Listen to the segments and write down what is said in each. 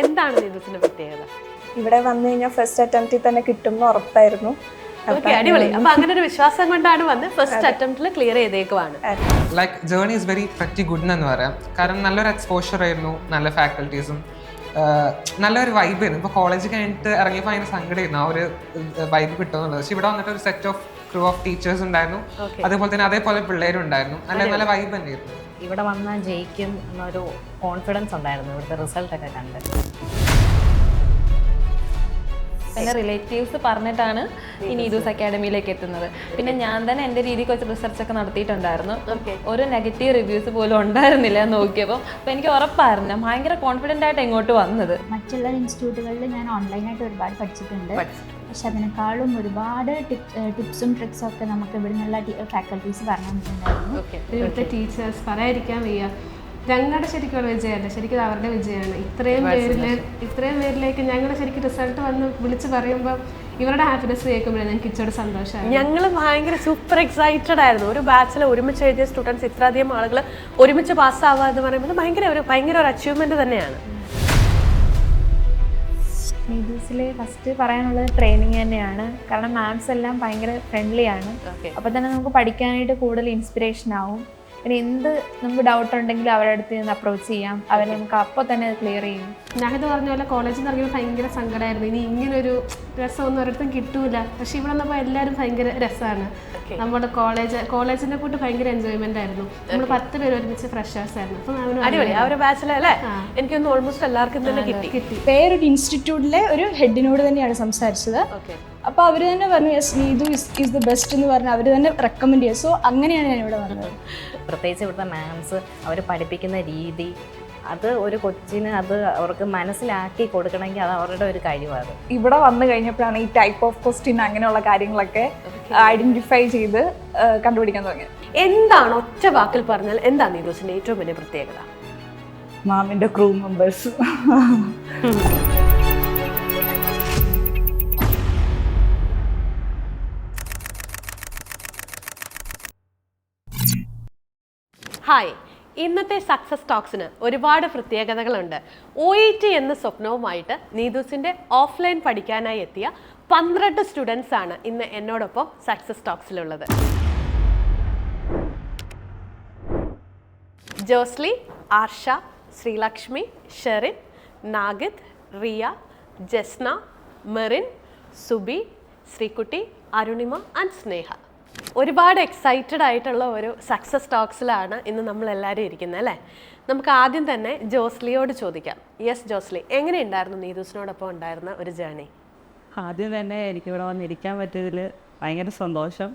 എന്താണ് നീതുസിന്റെ പ്രത്യേകത? ഇവിടെ വന്നു കഴിഞ്ഞാൽ ഫസ്റ്റ് അറ്റംപ്റ്റിൽ തന്നെ കിട്ടുമെന്ന് ഉറപ്പായിരുന്നു. അടിപൊളി. അപ്പൊ അങ്ങനെ ഒരു വിശ്വാസം കൊണ്ടാണ് വന്ന് ഫസ്റ്റ് അറ്റംപ്റ്റിൽ ക്ലിയർ ചെയ്തേക്കുവാണ്. Like journey is very pretty good എന്ന് പറയാം. കാരണം നല്ലൊരു എക്സ്പോഷർ ആയിരുന്നു, നല്ല ഫാക്കൽറ്റീസും നല്ലൊരു വൈബ് ആയിരുന്നു. ഇപ്പോൾ കോളേജ് കഴിഞ്ഞിട്ട് ഇറങ്ങിയപ്പോൾ അതിന് സങ്കടമായിരുന്നു ആ ഒരു വൈബ് കിട്ടുമെന്നുള്ളത്. പക്ഷെ ഇവിടെ വന്നിട്ട് ഒരു set of crew of teachers ഉണ്ടായിരുന്നു, അതേപോലെ തന്നെ അതേപോലെ പിള്ളേരും ഉണ്ടായിരുന്നു. നല്ല വൈബ് തന്നെയായിരുന്നു. ഇവിടെ വന്നാൽ ജയിക്കും എന്നൊരു കോൺഫിഡൻസ് ഉണ്ടായിരുന്നു ഇവിടുത്തെ റിസൾട്ടൊക്കെ കണ്ട്. പിന്നെ റിലേറ്റീവ്സ് പറഞ്ഞിട്ടാണ് ഈ നീതൂസ് അക്കാഡമിയിലേക്ക് എത്തുന്നത്. പിന്നെ ഞാൻ തന്നെ എൻ്റെ രീതിക്ക് വെച്ച് റിസർച്ചൊക്കെ നടത്തിയിട്ടുണ്ടായിരുന്നു. ഒരു നെഗറ്റീവ് റിവ്യൂസ് പോലും ഉണ്ടായിരുന്നില്ല നോക്കിയപ്പോൾ. അപ്പോൾ എനിക്ക് ഉറപ്പായിരുന്നു ഭയങ്കര കോൺഫിഡൻ്റ് ആയിട്ട് ഇങ്ങോട്ട് വന്നത്. മറ്റുള്ള ഇൻസ്റ്റിറ്റ്യൂട്ടുകളിൽ ഞാൻ ഓൺലൈനായിട്ട് ഒരുപാട് പഠിച്ചിട്ടുണ്ട്. പക്ഷെ അതിനേക്കാളും ഒരുപാട് ടിപ്സും ട്രിക്സും ഒക്കെ നമുക്ക് ഇവിടെ നിന്നുള്ള ഫാക്കൽറ്റീസ് പറഞ്ഞു തന്നിട്ടുണ്ടായിരുന്നു. ഇവിടുത്തെ ടീച്ചേഴ്സ് പറയാതിരിക്കാൻ വയ്യ. ഞങ്ങളുടെ ശരിക്കുള്ള വിജയമല്ല, ശരിക്കും അവരുടെ വിജയമാണ്. ഇത്രയും പേരിലേക്ക് ഞങ്ങളുടെ ശരിക്കും റിസൾട്ട് വന്ന് വിളിച്ച് പറയുമ്പോൾ ഇവരുടെ ഹാപ്പിനെസ് കേൾക്കുമ്പോഴേ ഞങ്ങൾക്ക് ഇച്ചോട് സന്തോഷമാണ്. ഞങ്ങൾ ഭയങ്കര സൂപ്പർ എക്സൈറ്റഡ് ആയിരുന്നു. ഒരു ബാച്ചിൽ ഒരുമിച്ച് എഴുതിയ സ്റ്റുഡൻസ് ഇത്രയധികം ആളുകൾ ഒരുമിച്ച് പാസ്സാവുക എന്ന് പറയുന്നത് ഭയങ്കര ഒരു അച്ചീവ്മെന്റ് തന്നെയാണ്. നീതൂസിൽ ഫസ്റ്റ് പറയാനുള്ളത് ട്രെയിനിങ് തന്നെയാണ്. കാരണം മാംസ് എല്ലാം ഭയങ്കര ഫ്രണ്ട്ലി ആണ്. അപ്പോൾ തന്നെ നമുക്ക് പഠിക്കാനായിട്ട് കൂടുതൽ ഇൻസ്പിറേഷൻ ആവും. പിന്നെ എന്ത് നമുക്ക് ഡൗട്ട് ഉണ്ടെങ്കിലും അവരുടെ അടുത്ത് നിന്ന് അപ്രോച്ച് ചെയ്യാം. അവർ നമുക്ക് അപ്പോൾ തന്നെ അത് ക്ലിയർ ചെയ്യും. ഞാനിത് പറഞ്ഞ പോലെ കോളേജിൽ നിന്ന് ഇറങ്ങിയപ്പോൾ ഭയങ്കര സങ്കടമായിരുന്നു. ഇനി ഇങ്ങനൊരു രസമൊന്നും ഒരിടത്തും കിട്ടൂല. പക്ഷെ ഇവിടെ വന്നപ്പോൾ എല്ലാവരും ഭയങ്കര രസമാണ്. നമ്മുടെ കോളേജിനെ കൂട്ട് ഭയങ്കര എൻജോയ്മെന്റ് ആയിരുന്നു. നമ്മൾ 10 പേര് ഒരുമിച്ച് ഫ്രഷേഴ്സ് ആയിരുന്നു. അപ്പം അടിപൊളി. ആ ഒരു ബാച്ചിലല്ലേ എനിക്കൊന്ന് ഓൾമോസ്റ്റ് എല്ലാവർക്കും തന്നെ കിട്ടി. വേറൊരു ഇൻസ്റ്റിറ്റ്യൂട്ടിലെ ഒരു ഹെഡിനോട് തന്നെയാണ് സംസാരിച്ചത്. അപ്പോൾ അവർ തന്നെ പറഞ്ഞു yes Neethu is the best എന്ന് പറഞ്ഞ് അവർ തന്നെ റെക്കമെൻഡ് ചെയ്തു. സോ അങ്ങനെയാണ് ഞാൻ ഇവിടെ വന്നത്. പ്രത്യേകിച്ച് ഇവിടുത്തെ മാംസ് അവർ പഠിപ്പിക്കുന്ന രീതി, അത് ഒരു കൊച്ചിന് അത് അവർക്ക് മനസ്സിലാക്കി കൊടുക്കണമെങ്കിൽ അത് അവരുടെ ഒരു കഴിവാണ്. ഇവിടെ വന്നു കഴിഞ്ഞപ്പോഴാണ് ഈ ടൈപ്പ് ഓഫ് ക്വസ്റ്റ്യൻ അങ്ങനെയുള്ള കാര്യങ്ങളൊക്കെ ഐഡന്റിഫൈ ചെയ്ത് കണ്ടുപിടിക്കാൻ തുടങ്ങിയത്. എന്താണ് ഒറ്റ വാക്കിൽ പറഞ്ഞാൽ എന്താണ് നീതൂസിന്റെ ഏറ്റവും വലിയ പ്രത്യേകത? മാമിന്റെ ക്രൂ മെമ്പേഴ്സ്. ഹായ്, ഇന്നത്തെ സക്സസ് ടോക്സിന് ഒരുപാട് പ്രത്യേകതകളുണ്ട്. OET എന്ന സ്വപ്നവുമായിട്ട് നീതൂസിൻ്റെ ഓഫ്ലൈൻ പഠിക്കാനായി എത്തിയ 12 സ്റ്റുഡൻസ് ആണ് ഇന്ന് എന്നോടൊപ്പം സക്സസ് ടോക്സിലുള്ളത്. ജോസ്ലി, ആർഷ, ശ്രീലക്ഷ്മി, ഷെറിൻ, നാഗിദ്, റിയ, ജസ്ന, മെറിൻ, സുബി, ശ്രീകുട്ടി, അരുണിമ ആൻഡ് സ്നേഹ. ഒരുപാട് എക്സൈറ്റഡ് ആയിട്ടുള്ള ഒരു സക്സസ് ടോക്സിലാണ് ഇന്ന് നമ്മളെല്ലാവരും ഇരിക്കുന്നത് അല്ലേ? നമുക്ക് ആദ്യം തന്നെ ജോസ്ലിയോട് ചോദിക്കാം. യെസ് ജോസ്ലി, എങ്ങനെയുണ്ടായിരുന്നു നീതൂസിനോടൊപ്പം ഉണ്ടായിരുന്ന ഒരു ജേർണി? ആദ്യം തന്നെ എനിക്കിവിടെ വന്നിരിക്കാൻ പറ്റിയതിൽ ഭയങ്കര സന്തോഷം.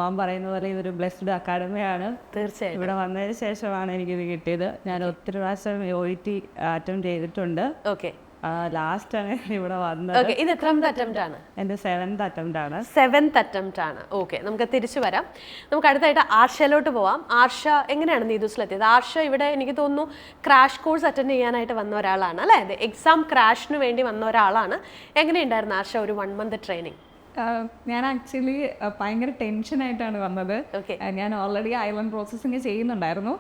മാം പറയുന്ന പോലെ ഇതൊരു ബ്ലെസ്ഡ് അക്കാഡമിയാണ്. തീർച്ചയായും ഇവിടെ വന്നതിന് ശേഷമാണ് എനിക്കിത് കിട്ടിയത്. ഞാൻ ഒത്തിരി പ്രാവശ്യം OET അറ്റംപ്റ്റ് ചെയ്തിട്ടുണ്ട്. ലാസ്റ്റാണ് ഇവിടെ വന്നത്. ഇത് എത്രാമത്തെ അറ്റംപ്റ്റ് ആണ്? എൻ്റെ 7th അറ്റംപ്റ്റ് ആണ്. 7th അറ്റംപ്റ്റ് ആണ്. ഓക്കെ, നമുക്ക് തിരിച്ചു വരാം. നമുക്ക് അടുത്തായിട്ട് ആർഷയിലോട്ട് പോവാം. ആർഷ, എങ്ങനെയാണ് നീതൂസിലെത്തിയത്? ആർഷ ഇവിടെ എനിക്ക് തോന്നുന്നു ക്രാഷ് കോഴ്സ് അറ്റൻഡ് ചെയ്യാനായിട്ട് വന്ന ഒരാളാണ് അല്ലേ? എക്സാം ക്രാഷിന് വേണ്ടി വന്ന ഒരാളാണ്. എങ്ങനെയുണ്ടായിരുന്നു ആർഷ ഒരു 1 month ട്രെയിനിങ്? ഞാൻ ആക്ച്വലി ഭയങ്കര ടെൻഷനായിട്ടാണ് വന്നത്. ഞാൻ ഓൾറെഡി ഐലൻഡ് പ്രോസസ്സിങ് ചെയ്യുന്നുണ്ടായിരുന്നു.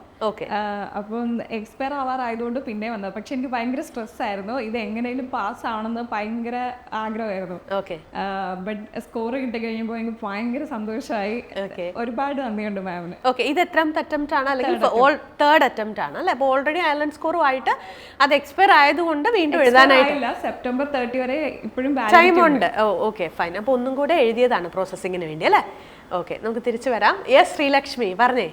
അപ്പം എക്സ്പയർ ആവാറായതുകൊണ്ട് പിന്നെ വന്നത്. പക്ഷെ എനിക്ക് ഭയങ്കര സ്ട്രെസ് ആയിരുന്നു. ഇത് എങ്ങനെയും പാസ് ആവണമെന്ന് ഭയങ്കര ആഗ്രഹമായിരുന്നു. ബട്ട് സ്കോർ കിട്ടി കഴിഞ്ഞപ്പോൾ എനിക്ക് ഭയങ്കര സന്തോഷമായി. ഒരുപാട് നന്ദിയുണ്ട് മാമിന്. ഇത് എത്രാമത്തെ അറ്റംപ്റ്റ് ആണ്? അല്ലെങ്കിൽ 3rd അറ്റംപ്റ്റ് ആണ് അല്ലേ? അപ്പോൾ ഓൾറെഡി ഐലൻഡ് സ്കോറും ആയിട്ട് അത് എക്സ്പയർ ആയതുകൊണ്ട് വീണ്ടും എഴുതാനായിട്ടില്ല. September 30 വരെ ഇപ്പോഴും ടൈം ഉണ്ട്. ഫൈൻ. അപ്പോൾ ഒന്നും കൂടെ എഴുതിയതാണ് പ്രോസസ്സിങ്ങിന് വേണ്ടി അല്ലേ? ഓക്കെ, നമുക്ക് തിരിച്ചു വരാം. യെസ് ശ്രീലക്ഷ്മി, പറഞ്ഞേ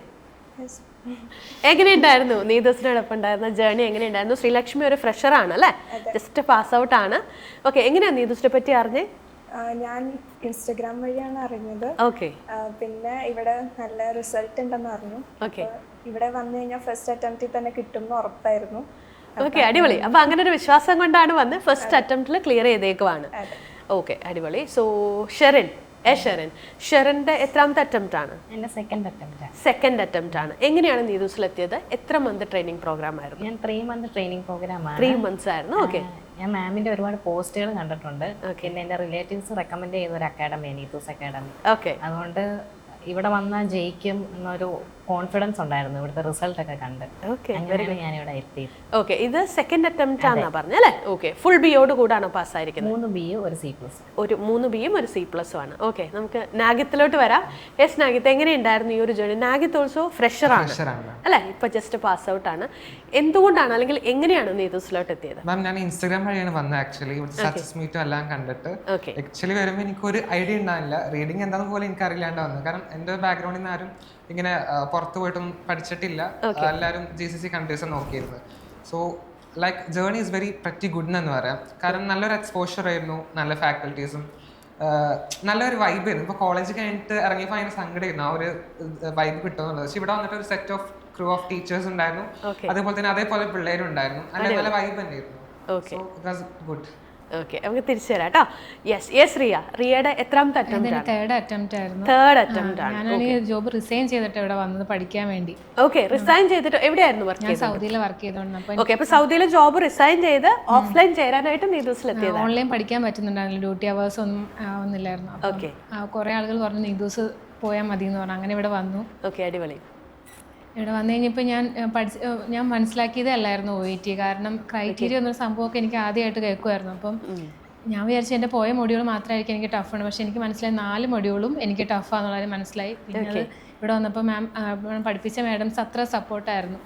എങ്ങനെയുണ്ടായിരുന്നു നീതൂസിനോടൊപ്പം ഉണ്ടായിരുന്ന ജേർണി? എങ്ങനെയുണ്ടായിരുന്നു? ശ്രീലക്ഷ്മി ഒരു ഫ്രഷറാണ് അല്ലേ? ജസ്റ്റ് പാസ് ഔട്ട് ആണ്. ഓക്കെ, എങ്ങനെയാണ് നീതൂസിനെ പറ്റി അറിഞ്ഞേ? ഞാൻ ഇൻസ്റ്റഗ്രാം വഴിയാണ് അറിഞ്ഞത്. പിന്നെ ഇവിടെ നല്ല റിസൾട്ട് ഉണ്ടെന്ന് അറിഞ്ഞു. ഇവിടെ വന്നു കഴിഞ്ഞാൽ ഫസ്റ്റ് അറ്റംപ്റ്റിൽ തന്നെ കിട്ടുമെന്ന് ഉറപ്പായിരുന്നു. അടിപൊളി. അപ്പൊ അങ്ങനെ ഒരു വിശ്വാസം കൊണ്ടാണ് വന്ന് ഫസ്റ്റ് അറ്റംപ്റ്റിൽ ക്ലിയർ ചെയ്തേക്കുവാണ്. അടിപൊളി. സോ ഷെറിന്റെ എത്രാമത്തെ അറ്റംപ്റ്റ് ആണ്? എൻ്റെ സെക്കൻഡ് അറ്റംപ്റ്റ് ആണ്. എങ്ങനെയാണ് നീതൂസിലെത്തിയത്? എത്ര മന്ത് ട്രെയിനിങ് പ്രോഗ്രാം ആയിരുന്നു? ഞാൻ 3 month ട്രെയിനിങ് പ്രോഗ്രാമാണ്. 3 months ആയിരുന്നു. ഞാൻ മാമിന്റെ ഒരുപാട് പോസ്റ്റുകൾ കണ്ടിട്ടുണ്ട്. പിന്നെ എൻ്റെ റിലേറ്റീവ്സ് റെക്കമെൻഡ് ചെയ്യുന്ന ഒരു അക്കാഡമി നീതൂസ് അക്കാഡമി. അതുകൊണ്ട് ഇവിടെ വന്നാൽ ജയിക്കും എന്നൊരു കോൺഫിഡൻസ് ഉണ്ടായിരുന്നു ഇവിടുത്തെ റിസൾട്ട് ഒക്കെ കണ്ട്. അങ്ങനെയാണ് ഞാനിവിടെ എത്തിയത്. ഓക്കെ, ഇത് സെക്കൻഡ് അറ്റംപ്റ്റ് ആണെന്നാ പറഞ്ഞത് അല്ലേ? ഓക്കെ, ഫുൾ ബിയോട് കൂടാണോ പാസ്സായിരിക്കുന്നത്? 3 B ഒരു C+. ഒരു 3 Bയും ഒരു C+ ആണ്. ഓക്കെ, നമുക്ക് നാഗിത്തിലോട്ട് വരാം. യെസ് നാഗിത്ത്, എങ്ങനെയുണ്ടായിരുന്നു ഈ ഒരു ജേർണി? നാഗിത്ത് ഓൾസോ ഫ്രഷർ ആണ് അല്ലേ? ഇപ്പൊ ജസ്റ്റ് പാസ് ഔട്ട് ആണ്. എന്തുകൊണ്ടാണ് അല്ലെങ്കിൽ എങ്ങനെയാണ് നീതൂസിലോട്ട് എത്തിയത്? മാം, ഞാൻ ഇൻസ്റ്റാഗ്രാം വഴിയാണ് വന്നത് ആക്ച്വലി. സക്സസ് മീറ്റും എല്ലാം കണ്ടിട്ട് ആക്ച്വലി വരുമ്പോൾ എനിക്കൊരു ഐഡിയ ഉണ്ടാവില്ല, റീഡിങ് എന്താണെന്ന് പോലും എനിക്ക് അറിയില്ലാണ്ട് വന്നത്. കാരണം എൻ്റെ ബാക്ക്ഗ്രൗണ്ടിൽ നിന്ന് ആരും ഇങ്ങനെ പുറത്ത് പോയിട്ടൊന്നും പഠിച്ചിട്ടില്ല, എല്ലാവരും GCC കൺട്രീസ് നോക്കിയിരുന്നത്. So like journey is very pretty good എന്ന് പറയാം. കാരണം നല്ലൊരു എക്സ്പോഷർ ആയിരുന്നു, നല്ല ഫാക്കൽറ്റീസും നല്ലൊരു വൈബ് ആയിരുന്നു. ഇപ്പോൾ കോളേജ് കഴിഞ്ഞിട്ട് ഇറങ്ങിയപ്പോൾ അതിന് സങ്കടമായിരുന്നു, ആ ഒരു വൈബ് കിട്ടുമെന്നുള്ളത്. പക്ഷേ ഇവിടെ വന്നിട്ട് ഒരു set of crew of teachers ഉണ്ടായിരുന്നു, അതേപോലെ തന്നെ അതേപോലെ പിള്ളേരും ഉണ്ടായിരുന്നു. നല്ല വൈബ് തന്നെയായിരുന്നു. So it was good. Okay, നമുക്ക് തിരിച്ചു തരാം കേട്ടോ. യെസ് റിയ, റിയയുടെ എത്രാമത്തെ അറ്റംപ്റ്റ് ആണ്? തേർഡ് അറ്റംപ്റ്റ് ആയിരുന്നു. തേർഡ് അറ്റംപ്റ്റ് ആണ്. ഞാനാണെങ്കിൽ ജോബ് റിസൈൻ ചെയ്തിട്ട് ഇവിടെ വന്നത് പഠിക്കാൻ വേണ്ടി. ഓക്കെ, റിസൈൻ ചെയ്തിട്ട് എവിടെയായിരുന്നു വർക്ക് ചെയ്തത്? സൗദിയിൽ വർക്ക് ചെയ്തോണ്ട്. ഓക്കെ, അപ്പൊ സൗദിയിലെ ജോബ് റിസൈൻ ചെയ്ത് ഓഫ്ലൈൻ ചേരാനായിട്ട് നീതൂസിലെത്തിയത്. ഓൺലൈൻ പഠിക്കാൻ പറ്റുന്നുണ്ടായിരുന്നു, ഡ്യൂട്ടി അവേഴ്സ് ഒന്നും ആവുന്നില്ലായിരുന്നു. ഓക്കെ, കുറെ ആളുകൾ പറഞ്ഞു നീതൂസ് പോയാൽ മതി എന്ന് പറഞ്ഞു. അങ്ങനെ ഇവിടെ വന്നു. ഓക്കെ, അടിപൊളി. ഇവിടെ വന്നു കഴിഞ്ഞപ്പോൾ ഞാൻ മനസ്സിലാക്കിയതേ അല്ലായിരുന്നു OET. കാരണം ക്രൈറ്റീരിയ എന്നൊരു സംഭവമൊക്കെ എനിക്ക് ആദ്യമായിട്ട് കേൾക്കുമായിരുന്നു. അപ്പം ഞാൻ വിചാരിച്ചു എൻ്റെ പോയ മൊഡ്യൂൾ മാത്രമായിരിക്കും എനിക്ക് ടഫാണ്. പക്ഷെ എനിക്ക് മനസ്സിലായി 4 മൊഡ്യൂളും എനിക്ക് ടഫാന്നുള്ളത് മനസ്സിലായി. പിന്നെ അത് ഇവിടെ വന്നപ്പോൾ പഠിപ്പിച്ച മാഡംസ് അത്ര സപ്പോർട്ടായിരുന്നു.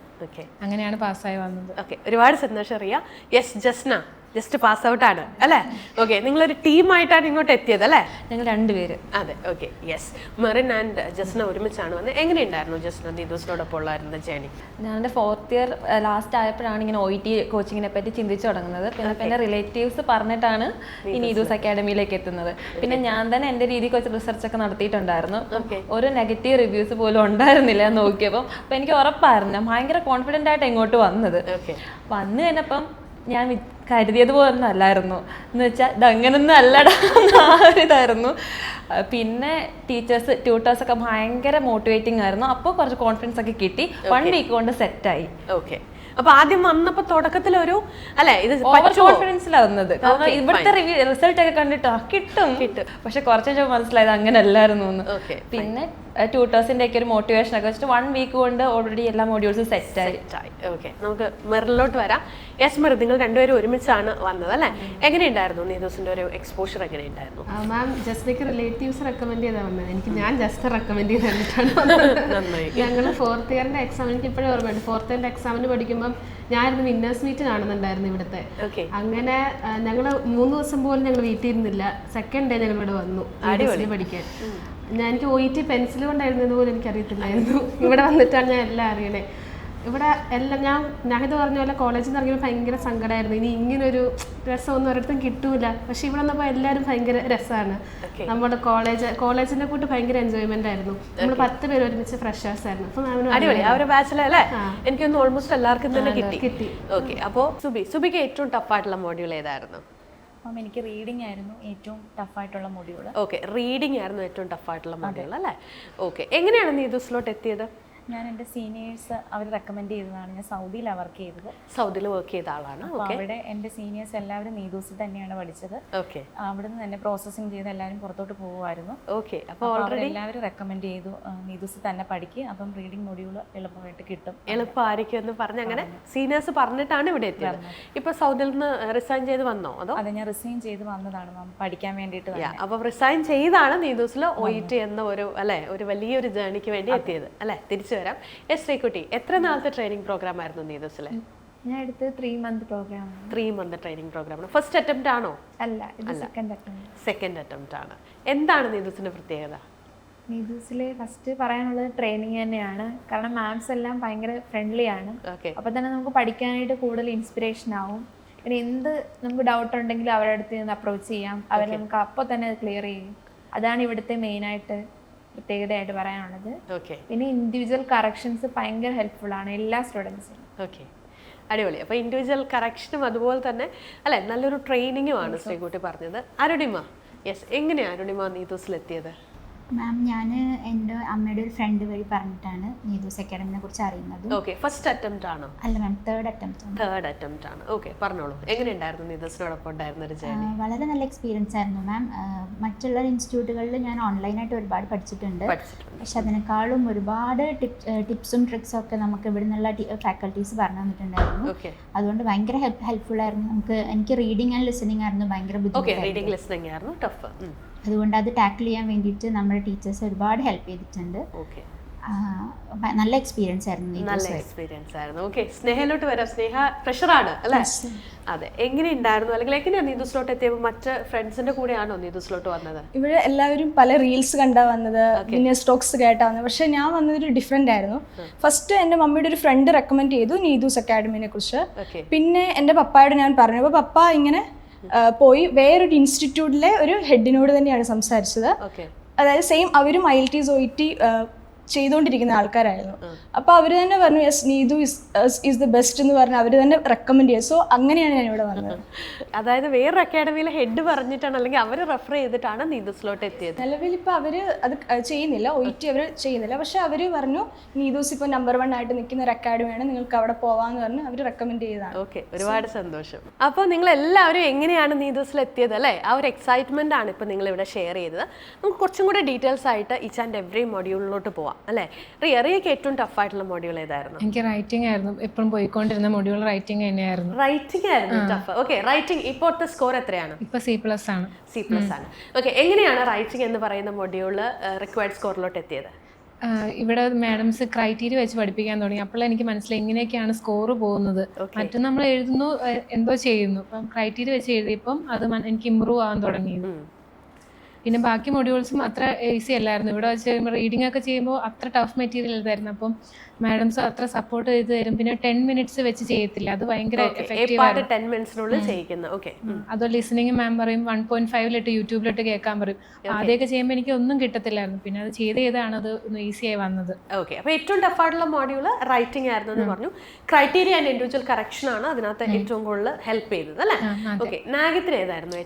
അങ്ങനെയാണ് പാസ്സായി വന്നത്. ഓക്കെ, ഒരുപാട് സന്തോഷം അറിയാം. Yes Jasna, just pass out ആണ് അല്ലേ? ഓക്കെ, നിങ്ങളൊരു ടീമായിട്ടാണ് ഇങ്ങോട്ട് എത്തിയത് അല്ലേ? ഞങ്ങൾ 2 പേര്. അതെ, okay. Yes, Merin and Jasna ഒരുമിച്ചാണ് വന്നത്. എങ്ങനെയുണ്ടായിരുന്നു ജസ്ന നീതൂസിനോടൊപ്പം ഉള്ളായിരുന്ന ജേണി? ഞാനെൻ്റെ 4th ഇയർ ലാസ്റ്റ് ആയപ്പോഴാണ് ഇങ്ങനെ OET കോച്ചിങ്ങിനെ പറ്റി ചിന്തിച്ചു തുടങ്ങുന്നത്. പിന്നെ റിലേറ്റീവ്സ് പറഞ്ഞിട്ടാണ് ഈ നീതൂസ് അക്കാഡമിയിലേക്ക് എത്തുന്നത്. പിന്നെ ഞാൻ തന്നെ എൻ്റെ രീതിക്ക് വെച്ച് റിസർച്ചൊക്കെ നടത്തിയിട്ടുണ്ടായിരുന്നു. ഒരു നെഗറ്റീവ് റിവ്യൂസ് പോലും ഉണ്ടായിരുന്നില്ല നോക്കിയപ്പോൾ. അപ്പോൾ എനിക്ക് ഉറപ്പായിരുന്നു, ഭയങ്കര കോൺഫിഡൻ്റ് ആയിട്ട് ഇങ്ങോട്ട് വന്നത്. വന്നു കഴിഞ്ഞപ്പം ഞാൻ കരുതിയത് പോലൊന്നും അല്ലായിരുന്നു. എന്ന് വെച്ചാൽ ഇതങ്ങനൊന്നും അല്ലടാ ഇതായിരുന്നു. പിന്നെ ട്യൂട്ടേഴ്സൊക്കെ ഭയങ്കര മോട്ടിവേറ്റിംഗ് ആയിരുന്നു. അപ്പോൾ കുറച്ച് കോൺഫിഡൻസ് ഒക്കെ കിട്ടി. 1 വീക്ക് കൊണ്ട് സെറ്റായി. ഓക്കെ, അപ്പൊ ആദ്യം വന്നപ്പോ തുടക്കത്തിൽ ഒരു അല്ലെ ഇത് കോൺഫിഡൻസിലാണ് വന്നത്. കാരണം ഇവിടുത്തെ റിസൾട്ട് ഒക്കെ കണ്ടിട്ട് കിട്ടും. പക്ഷെ കുറച്ച് മനസ്സിലായത് അങ്ങനെ അല്ലായിരുന്നു എന്ന്. പിന്നെ ട്യൂട്ടേഴ്സിന്റെ ഒക്കെ ഒരു മോട്ടിവേഷൻ ഒക്കെ വെച്ചിട്ട് 1 വീക്ക് കൊണ്ട് ഓൾറെഡി എല്ലാ മോഡ്യൂൾസും സെറ്റായി. ഓക്കെ, നമുക്ക് മെറിലോട്ട് വരാം. യെസ് മെറിൻ, നിങ്ങൾ രണ്ടുപേരും ഒരുമിച്ചാണ് വന്നത് അല്ലേ? എങ്ങനെയുണ്ടായിരുന്നു നീതൂസിന്റെ ഒരു എക്സ്പോഷർ? എങ്ങനെയുണ്ടായിരുന്നു മാം? ജസ്റ്റിക്ക് റിലേറ്റീവ്സ് റെക്കമെൻഡ് ചെയ്താൽ വന്നത്. എനിക്ക് ഞാൻ ജസ്റ്റ് റെക്കമെൻഡ് ചെയ്ത് തന്നിട്ടാണ് വന്നത്. ഞങ്ങൾ 4th ഇയറിന്റെ എക്സാം, എനിക്ക് ഇപ്പോഴും ഓർമ്മയുണ്ട്. 4th ഇയറിന്റെ എക്സാമിന് പഠിക്കുമ്പോൾ ഞാനിരുന്ന് വിന്നേഴ്സ് മീറ്റ് കാണുന്നുണ്ടായിരുന്നു ഇവിടുത്തെ. അങ്ങനെ ഞങ്ങൾ 3 ദിവസം പോലും ഞങ്ങൾ വീട്ടിൽ ഇരുന്നില്ല. സെക്കൻഡ് ഡേ ഞങ്ങൾ ഇവിടെ വന്നു പഠിക്കാൻ. എനിക്ക് OET പെൻസിൽ കൊണ്ടായിരുന്നത് പോലും എനിക്കറിയത്തില്ലായിരുന്നു. ഇവിടെ വന്നിട്ടാണ് ഞാൻ എല്ലാം അറിയണേ. ഇവിടെ എല്ലാം ഞാനിത് പറഞ്ഞ പോലെ കോളേജിൽ നിന്ന് ഇറങ്ങിയപ്പോൾ ഭയങ്കര സങ്കടമായിരുന്നു. ഇനി ഇങ്ങനൊരു രസമൊന്നും ഒരിടത്തും കിട്ടൂല. പക്ഷെ ഇവിടെ വന്നപ്പോൾ എല്ലാവരും ഭയങ്കര രസമാണ്. നമ്മുടെ കോളേജിനെ കൂട്ട് ഭയങ്കര എൻജോയ്മെന്റ് ആയിരുന്നു. നമ്മൾ 10 പേര് ഒരുമിച്ച് ഫ്രഷേഴ്സ് ആയിരുന്നു. എനിക്കൊന്ന് ഓൾമോസ്റ്റ് എല്ലാവർക്കും തന്നെ കിട്ടി. ഓക്കെ, അപ്പോൾ സുബിക്ക് ഏറ്റവും ടഫായിട്ടുള്ള മോഡ്യൂൾ ഏതായിരുന്നു? എനിക്ക് റീഡിംഗ് ആയിരുന്നു ഏറ്റവും ടഫായിട്ടുള്ള മൊഡ്യൂൾ. ഓക്കെ, റീഡിംഗ് ആയിരുന്നു ഏറ്റവും ടഫായിട്ടുള്ള മൊഡ്യൂൾ അല്ലേ? ഓക്കെ, എങ്ങനെയാണ് നീതൂസിലോട്ട് എത്തിയത്? ഞാൻ എൻ്റെ സീനിയേഴ്സ് അവർ റെക്കമെൻഡ് ചെയ്തതാണ്. ഞാൻ സൗദിയിലാണ് വർക്ക് ചെയ്തത്. സൗദിയിൽ വർക്ക് ചെയ്ത ആളാണ്. അവിടെ എൻ്റെ സീനിയേഴ്സ് എല്ലാവരും നീതൂസിൽ തന്നെയാണ് പഠിച്ചത്. ഓക്കെ, അവിടെ നിന്ന് തന്നെ പ്രോസസ്സിങ് ചെയ്ത് എല്ലാവരും പുറത്തോട്ട് പോകുമായിരുന്നു. ഓക്കെ, അപ്പോൾ എല്ലാവരും റെക്കമെൻഡ് ചെയ്തു നീതൂസിൽ തന്നെ പഠിക്കുക, അപ്പം റീഡിംഗ് മൊഡ്യൂൾ എളുപ്പമായിട്ട് കിട്ടും, എളുപ്പമായിരിക്കും എന്ന് പറഞ്ഞ് അങ്ങനെ സീനിയേഴ്സ് പറഞ്ഞിട്ടാണ് ഇവിടെ എത്തിയത്. ഇപ്പോൾ സൗദിയിൽ നിന്ന് റിസൈൻ ചെയ്ത് വന്നോ? അതോ? അതെ, ഞാൻ റിസൈൻ ചെയ്ത് വന്നതാണ് മാം, പഠിക്കാൻ വേണ്ടിയിട്ട്. അപ്പോൾ റിസൈൻ ചെയ്താണ് നീതൂസിൽ OET എന്ന ഒരു വലിയൊരു ജേർണിക്ക് വേണ്ടി എത്തിയത് അല്ലേ? തിരിച്ചു വരാം. എസ് ശ്രീകുട്ടി, എത്ര നാളത്തെ ട്രെയിനിങ് പ്രോഗ്രാം ആയിരുന്നു നീതൂസിലെ? ഞാൻ എടുത്തത് 3 month programme. 3 month training programme. First attempt ആണോ? അല്ല, ഇത് സെക്കൻഡ് അറ്റംപ്റ്റ് ആണ്. എന്താണ് നീതൂസിന്റെ പ്രത്യേകത? നീതൂസിലെ ഫസ്റ്റ് പറയാനുള്ളത് ട്രെയിനിങ് തന്നെയാണ്. കാരണം മാംസ് എല്ലാം ഭയങ്കര ഫ്രണ്ട്ലി ആണ്. അപ്പോൾ തന്നെ നമുക്ക് പഠിക്കാനായിട്ട് കൂടുതൽ ഇൻസ്പിറേഷൻ ആവും. പിന്നെ എന്ത് നമുക്ക് ഡൗട്ട് ഉണ്ടെങ്കിലും അവരുടെ അടുത്ത് നിന്ന് അപ്രോച്ച് ചെയ്യാം. അവർ നമുക്ക് അപ്പോൾ തന്നെ ക്ലിയർ ചെയ്യും. അതാണ് ഇവിടുത്തെ മെയിനായിട്ട് പ്രത്യേകതയായിട്ട് പറയാനുള്ളത്. പിന്നെ ഇൻഡിവിജ്വൽ കറക്ഷൻസ് ഭയങ്കര ഹെൽപ്ഫുൾ ആണ് എല്ലാ സ്റ്റുഡൻസിനും. ഓക്കെ, അടിപൊളി. അപ്പോൾ ഇൻഡിവിജ്വൽ കറക്ഷനും അതുപോലെ തന്നെ അല്ലെ നല്ലൊരു ട്രെയിനിങ്ങുമാണ് ശ്രീകുട്ടി പറഞ്ഞത്. അരുണിമ, യെസ്, എങ്ങനെയാണ് അരുണിമ നീതൂസിലെത്തിയത്? മാം ഞാൻ എൻ്റെ അമ്മയുടെ ഒരു ഫ്രണ്ട് വഴി പറഞ്ഞിട്ടാണ് നീതൂസ് അക്കാഡമിനെ കുറിച്ച് അറിയുന്നത്. ഓക്കെ, ഫസ്റ്റ് അറ്റംപ്റ്റ് ആണോ? അല്ല മാം, തേർഡ് അറ്റംപ്റ്റ് ആണ്. തേർഡ് അറ്റംപ്റ്റ് ആണ്. ഓക്കെ, പറഞ്ഞോളൂ, എങ്ങനെയുണ്ടായിരുന്നു നീതൂസിനോടൊപ്പം ഉണ്ടായിരുന്ന ഒരു ജേർണി? വളരെ നല്ല എക്സ്പീരിയൻസ് ആയിരുന്നു മാം. മറ്റുള്ള ഇൻസ്റ്റിറ്റ്യൂട്ടുകളിൽ ഞാൻ ഓൺലൈനായിട്ട് ഒരുപാട് പഠിച്ചിട്ടുണ്ട്. പക്ഷെ അതിനേക്കാളും ഒരുപാട് ടിപ്സും ട്രിക്സും ഒക്കെ നമുക്ക് ഇവിടെ നിന്നുള്ള ഫാക്കൽറ്റീസ് പറഞ്ഞു തന്നിട്ടുണ്ടായിരുന്നു. അതുകൊണ്ട് ഭയങ്കര ഹെൽപ്ഫുൾ ആയിരുന്നു. എനിക്ക് റീഡിങ് ആൻഡ് ലിസണിങ് ആയിരുന്നു ഭയങ്കര ബുദ്ധിമുട്ടായിരുന്നു. അതുകൊണ്ട് അത് ടാക്കിൾ ചെയ്യാൻ വേണ്ടിയിട്ട് നമ്മുടെ ടീച്ചേഴ്സ് ഒരുപാട് ഹെൽപ്പ് ചെയ്തിട്ടുണ്ട്. നല്ല എക്സ്പീരിയൻസ് ആയിരുന്നു. നല്ല എക്സ്പീരിയൻസ് ആയിരുന്നു. ഓക്കെ, സ്നേഹയിലോട്ട് വരാം. സ്നേഹ ഫ്രഷറാണ് അല്ലേ? അതെ, എങ്ങനെയുണ്ടായിരുന്നു? അല്ലെങ്കിൽ എങ്ങനെയാണ് നീതൂസിലോട്ട് എത്തിയപ്പോൾ? മറ്റ് ഫ്രണ്ട്സിന്റെ കൂടെയാണോ നീതൂസിലോട്ട് വന്നത്? ഇവിടെ എല്ലാവരും പല റീൽസ് കണ്ടാ വന്നത്, പിന്നെ സ്റ്റോക്സ് കേട്ടാ വന്നത്. പക്ഷെ ഞാൻ വന്നതൊരു ഡിഫറെന്റ് ആയിരുന്നു. ഫസ്റ്റ് എൻ്റെ മമ്മിയുടെ ഒരു ഫ്രണ്ട് റെക്കമെൻഡ് ചെയ്തു നീതൂസ് അക്കാഡമിനെ കുറിച്ച്. പിന്നെ എൻ്റെ പപ്പായോട് ഞാൻ പറഞ്ഞു. അപ്പോൾ പപ്പ ഇങ്ങനെ പോയി വേറൊരു ഇൻസ്റ്റിറ്റ്യൂട്ടിലെ ഒരു ഹെഡിനോട് തന്നെയാണ് സംസാരിച്ചത്. അതായത് സെയിം അവരും IELTS OET ചെയ്തുകൊണ്ടിരിക്കുന്ന ആൾക്കാരായിരുന്നു. അപ്പോൾ അവർ തന്നെ പറഞ്ഞു yes Neethu is the best എന്ന് പറഞ്ഞ് അവർ തന്നെ റെക്കമെൻഡ് ചെയ്തു. സോ അങ്ങനെയാണ് ഞാൻ ഇവിടെ വന്നത്. അതായത് വേറൊരു അക്കാഡമിയിലെ ഹെഡ് പറഞ്ഞിട്ടാണ് അല്ലെങ്കിൽ അവർ റെഫർ ചെയ്തിട്ടാണ് നീതൂസിലോട്ട് എത്തിയത്? നിലവിൽ ഇപ്പോൾ അവർ അത് ചെയ്യുന്നില്ല, OET അവർ ചെയ്യുന്നില്ല. പക്ഷെ അവർ പറഞ്ഞു നീതൂസ് ഇപ്പോൾ നമ്പർ 1 ആയിട്ട് നിൽക്കുന്ന ഒരു അക്കാഡമിയാണ്, നിങ്ങൾക്ക് അവിടെ പോവാന്ന് പറഞ്ഞ് അവർ റെക്കമെൻഡ് ചെയ്തതാണ്. ഓക്കെ, ഒരുപാട് സന്തോഷം. അപ്പോൾ നിങ്ങൾ എല്ലാവരും എങ്ങനെയാണ് നീതൂസിൽ എത്തിയത് അല്ലേ? ആ ഒരു എക്സൈറ്റ്മെന്റ് ആണ് ഇപ്പോൾ നിങ്ങൾ ഇവിടെ ഷെയർ ചെയ്തത്. നമുക്ക് കുറച്ചും കൂടെ ഡീറ്റെയിൽസ് ആയിട്ട് ഈച്ച് ആൻഡ് എവറി മൊഡ്യൂളിലോട്ട് പോവാം അല്ലേ? റിയയ്ക്ക് ഏറ്റവും ടഫ് ആയിട്ടുള്ള മൊഡ്യൂൾ ഏതായിരുന്നു? എനിക്ക് റൈറ്റിംഗ് ആയിരുന്നു. എപ്പോഴും പോയിക്കൊണ്ടിരുന്ന മൊഡ്യൂൾ റൈറ്റിംഗ് തന്നെയായിരുന്നു. റൈറ്റിംഗ് ആയിരുന്നു ടഫ്. ഓക്കെ, റൈറ്റിംഗ് ഇപ്പോഴത്തെ സ്കോർ എത്രയാണ്? ഇപ്പോൾ C+ ആണ്. C+ ആണ്. ഓക്കെ, എങ്ങനെയാണ് റൈറ്റിംഗ് എന്ന് പറയുന്ന മൊഡ്യൂള് റിക്വയർഡ് സ്കോറിലോട്ട് എത്തിയത്? ഇവിടെ മാഡംസ് ക്രൈറ്റീരിയ വെച്ച് പഠിപ്പിക്കാൻ തുടങ്ങി. അപ്പോൾ എനിക്ക് മനസ്സിലായി ഇങ്ങനെയൊക്കെയാണ് സ്കോർ പോകുന്നത്. മറ്റും നമ്മൾ എഴുതുന്നു, എന്തോ ചെയ്യുന്നു. അപ്പം ക്രൈറ്റീരിയ വെച്ച് എഴുതിയപ്പം അത് എനിക്ക് ഇമ്പ്രൂവ് ആവാൻ തുടങ്ങി. പിന്നെ ബാക്കി മൊഡ്യൂൾസും അത്ര ഈസി അല്ലായിരുന്നു. ഇവിടെ വെച്ച് റീഡിംഗ് ഒക്കെ ചെയ്യുമ്പോൾ അത്ര ടഫ് മെറ്റീരിയൽ ഇതായിരുന്നു. അപ്പം മാഡംസ് അത്ര സപ്പോർട്ട് ചെയ്ത് തരും. പിന്നെ 10 minutes വെച്ച് ചെയ്യത്തില്ല, അത് ഭയങ്കര എഫക്റ്റീവ് ആണ്. 10 minutes ചെയ്യുന്നത്. ഓക്കെ, അതോ ലിസണിങ് മാം പറയും 1.5 യൂട്യൂബിലിട്ട് കേൾക്കാൻ പറയും. ആദ്യമൊക്കെ ചെയ്യുമ്പോൾ എനിക്ക് ഒന്നും കിട്ടത്തില്ലായിരുന്നു. പിന്നെ അത് ചെയ്താണ് അത് ഈസി ആയി വന്നത്. ഓക്കെ, അപ്പോൾ ഏറ്റവും ടഫ് ആയിട്ടുള്ള മോഡ്യൂള് റൈറ്റിംഗ് ആയിരുന്നു എന്ന് പറഞ്ഞു. ക്രൈറ്റീരിയ ആൻഡ് ഇൻഡിവിജ്വൽ കറക്ഷൻ ആണ് അതിനകത്ത് ഏറ്റവും കൂടുതൽ ഹെൽപ്പ് ചെയ്തത് അല്ലേ? ഓക്കെ, നാഗത്തിന് ഏതായിരുന്നു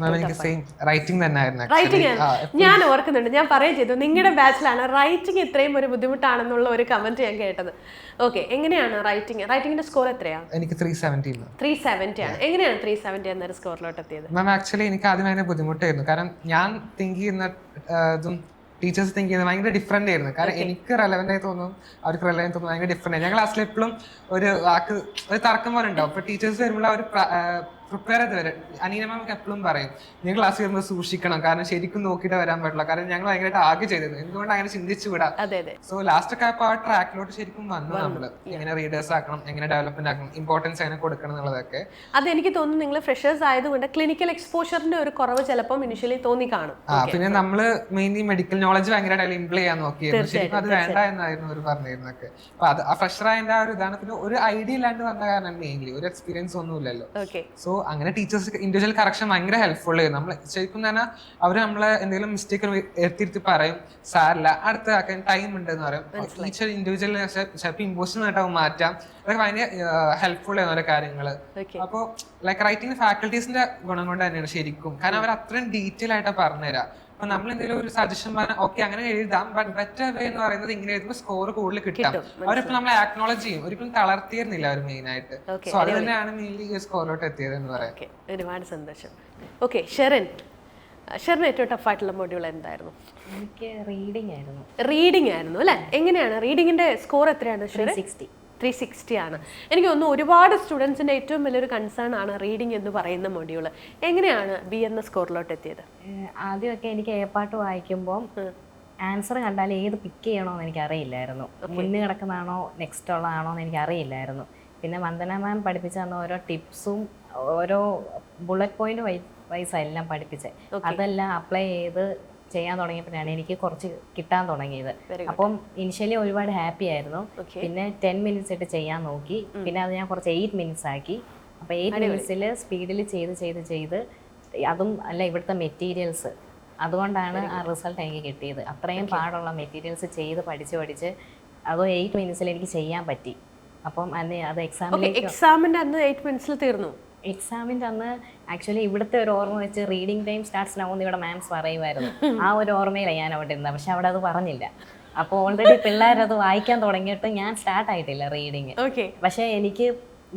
റൈറ്റിംഗ് തന്നെയായിരുന്നു? റൈറ്റിംഗ് ആയിരുന്നു. ഞാൻ ഓർക്കുന്നുണ്ട്, ഞാൻ പറയുകയും ചെയ്തു നിങ്ങളുടെ ബാച്ചിലാണ് റൈറ്റിംഗ് ഇത്രയും ഒരു ബുദ്ധിമുട്ടാണെന്നുള്ള ഒരു കമന്റ് ഞാൻ കേട്ടത്. ഓക്കെ, എങ്ങനെയാണ് റൈറ്റിംഗിന്റെ സ്കോർ എത്രയാണ്? എനിക്ക് 370 ആണ്. എങ്ങനെയാണ് 370 എന്നൊരു സ്കോറിലോട്ട് എത്തിയത്? മാം ആക്ച്വലി എനിക്ക് ആദ്യം ഭയങ്കര ബുദ്ധിമുട്ടായിരുന്നു. കാരണം ഞാൻ തിങ്ക് ചെയ്യുന്ന ഇതും ടീച്ചേഴ്സ് തിങ്ക് ചെയ്യുന്നത് ഭയങ്കര ഡിഫറെന്റ് ആയിരുന്നു. കാരണം എനിക്ക് റെലവെന്റ് ആയി തോന്നും, അവർക്ക് റെലവെന്റ് തോന്നും, ഭയങ്കര ഡിഫറെന്റ് ആയി. ഞാൻ ക്ലാസ്സിൽ എപ്പോഴും ഒരു വാക്ക് ഒരു തർക്കം പോലെ ഉണ്ടാവും. അപ്പൊ ടീച്ചേഴ്സ് വരുമ്പോൾ അവർ പ്രിപ്പയർ ചെയ്ത് വരും. അനീന മാം എപ്പോഴും പറയും നിങ്ങൾ ക്ലാസ് വരുമ്പോൾ സൂക്ഷിക്കണം, കാരണം ശരിക്കും നോക്കിയിട്ട് വരാൻ പറ്റില്ല. കാരണം ഞങ്ങൾ ഭയങ്കരമായിട്ട് ആകെ ചെയ്തിരുന്നു, എന്തുകൊണ്ട് അങ്ങനെ ചിന്തിച്ചു വിടാം. സോ ലാസ്റ്റ് ഒക്കെ ആ ട്രാക്കിലോട്ട് ശരിക്കും വന്നു. നമ്മള് എങ്ങനെ റീഡേഴ്സ് ആക്കണം, എങ്ങനെ ഡെവലപ്മെന്റ് ആക്കണം, ഇമ്പോർട്ടൻസ് അതിനെ കൊടുക്കണം എന്നുള്ളതൊക്കെ. അതെനിക്ക് തോന്നുന്നു നിങ്ങൾ ഫ്രഷേഴ്സ് ആയതുകൊണ്ട് ക്ലിനിക്കൽ എക്സ്പോഷറിന്റെ ഒരു കുറവ് ചിലപ്പോൾ ഇനിഷ്യലി തോന്നി കാണും. പിന്നെ നമ്മള് മെയിൻലി മെഡിക്കൽ നോളജ് ഭയങ്കരമായിട്ട് ഇംപ്ലൈ ചെയ്യാൻ നോക്കിയിരുന്നു. ശരിക്കും അത് വേണ്ട എന്നായിരുന്നു അവർ പറഞ്ഞിരുന്നൊക്കെ. അപ്പൊ അത് ആ ഫ്രഷർ ആയതിന്റെ ആ ഒരു ഇതാണ്. പിന്നെ ഒരു ഐഡിയ ഇല്ലാണ്ട് വന്ന കാരണം മെയിൻലി ഒരു എക്സ്പീരിയൻസ് ഒന്നും ഇല്ലല്ലോ. സോ അങ്ങനെ ടീച്ചേഴ്സ് ഇൻഡിവിജ്വൽ കറക്ഷൻ ഭയങ്കര ഹെൽപ്ഫുൾ ആയിരുന്നു. നമ്മൾ ശരിക്കും തന്നെ അവർ നമ്മളെ എന്തെങ്കിലും മിസ്റ്റേക്ക് എടുത്തിരുത്തി പറയും, സാരില്ല അടുത്ത ആക്കാൻ ടൈം ഉണ്ട് എന്ന് പറയും. ടീച്ചർ ഇൻഡിവിജ്വൽ ചിലപ്പോൾ ഇമ്പോസിഷൻ ആയിട്ടാവും മാറ്റാം. അതൊക്കെ ഭയങ്കര ഹെൽപ്ഫുൾ ആയിരുന്നു ഓരോ കാര്യങ്ങള്. അപ്പോൾ ലൈക്ക് റൈറ്റിംഗ് ഫാക്കൽറ്റീസിന്റെ ഗുണം കൊണ്ട് തന്നെയാണ് ശരിക്കും. കാരണം അവർ അത്രയും ഡീറ്റെയിൽ ആയിട്ടാണ് പറഞ്ഞുതരാം. അപ്പൊ നമ്മൾ എന്തെങ്കിലും ഒരു സജഷൻ പറഞ്ഞാൽ ഓക്കെ അങ്ങനെ എഴുതാം, ബട്ട് ബെറ്റർ വേ എന്ന് പറയുന്നത് ഇങ്ങനെ എഴുതുമ്പോൾ സ്കോർ കൂടുതൽ കിട്ടാം. അവരിപ്പോ നമ്മളെ ആക്നോളജ് ചെയ്യും, ഒരിക്കലും തളർത്തിയിരുന്നില്ല അവർ മെയിൻ ആയിട്ട്. സോ അത് തന്നെയാണ് മെയിൻലി സ്കോറിലോട്ട് എത്തിയത് എന്ന് പറയാം. ഒരുപാട് സന്തോഷം. ഓക്കെ, ഷെറിൻ ഏറ്റവും ടഫ് ആയിട്ടുള്ള മൊഡ്യൂൾ എന്തായിരുന്നു? എനിക്ക് റീഡിംഗ് ആയിരുന്നു അല്ലെ? എങ്ങനെയാണ് റീഡിങ്ങിന്റെ സ്കോർ എത്രയാണ്? 360 ആണ്. എനിക്ക് തോന്നുന്നു ഒരുപാട് സ്റ്റുഡൻസിന്റെ ഏറ്റവും വലിയൊരു കൺസേൺ ആണ് റീഡിംഗ് എന്ന് പറയുന്ന മൊഡ്യൂൾ. എങ്ങനെയാണ് B എന്ന സ്കോറിലോട്ട് എത്തിയത്? ആദ്യമൊക്കെ എനിക്ക് പാട്ട് വായിക്കുമ്പോൾ ആൻസർ കണ്ടാൽ ഏത് പിക്ക് ചെയ്യണമെന്ന് എനിക്ക് അറിയില്ലായിരുന്നു. മുന്നിൽ കിടക്കുന്നതാണോ നെക്സ്റ്റ് ഉള്ളതാണോ എന്ന് എനിക്ക് അറിയില്ലായിരുന്നു. പിന്നെ വന്ദന മാം പഠിപ്പിച്ച തന്ന ഓരോ ടിപ്സും ഓരോ ബുള്ളറ്റ് പോയിന്റ് വൈസായെല്ലാം പഠിപ്പിച്ചത്. അതെല്ലാം അപ്ലൈ ചെയ്ത് ചെയ്യാൻ തുടങ്ങിയപ്പോഴാണ് എനിക്ക് കുറച്ച് കിട്ടാൻ തുടങ്ങിയത്. അപ്പം ഇനിഷ്യലി ഒരുപാട് ഹാപ്പി ആയിരുന്നു. പിന്നെ 10 minutes ഇട്ട് ചെയ്യാൻ നോക്കി. പിന്നെ അത് ഞാൻ കുറച്ച് 8 minutes ആക്കി. അപ്പോൾ 8 minutes സ്പീഡിൽ ചെയ്ത് അതും അല്ല ഇവിടുത്തെ മെറ്റീരിയൽസ്, അതുകൊണ്ടാണ് ആ റിസൾട്ട് എനിക്ക് കിട്ടിയത്. അത്രയും പാടുള്ള മെറ്റീരിയൽസ് ചെയ്ത് പഠിച്ച് അതോ 8 minutes എനിക്ക് ചെയ്യാൻ പറ്റി. അപ്പം അത് എക്സാമിന്റെ അന്ന് 8 minutes തീർന്നു. എക്സാമിൻ്റെ അന്ന് ആക്ച്വലി ഇവിടുത്തെ ഒരു ഓർമ്മ വെച്ച് റീഡിങ് ടൈം സ്റ്റാർട്ട്സ് ആവുമെന്ന് ഇവിടെ മാംസ് പറയുമായിരുന്നു. ആ ഒരു ഓർമ്മയിലാണ് ഞാൻ അവിടെ ഇരുന്നത്. പക്ഷെ അവിടെ അത് പറഞ്ഞില്ല. അപ്പോൾ ഓൾറെഡി പിള്ളേരത് വായിക്കാൻ തുടങ്ങിയിട്ട് ഞാൻ സ്റ്റാർട്ടായിട്ടില്ല റീഡിങ്. പക്ഷേ എനിക്ക്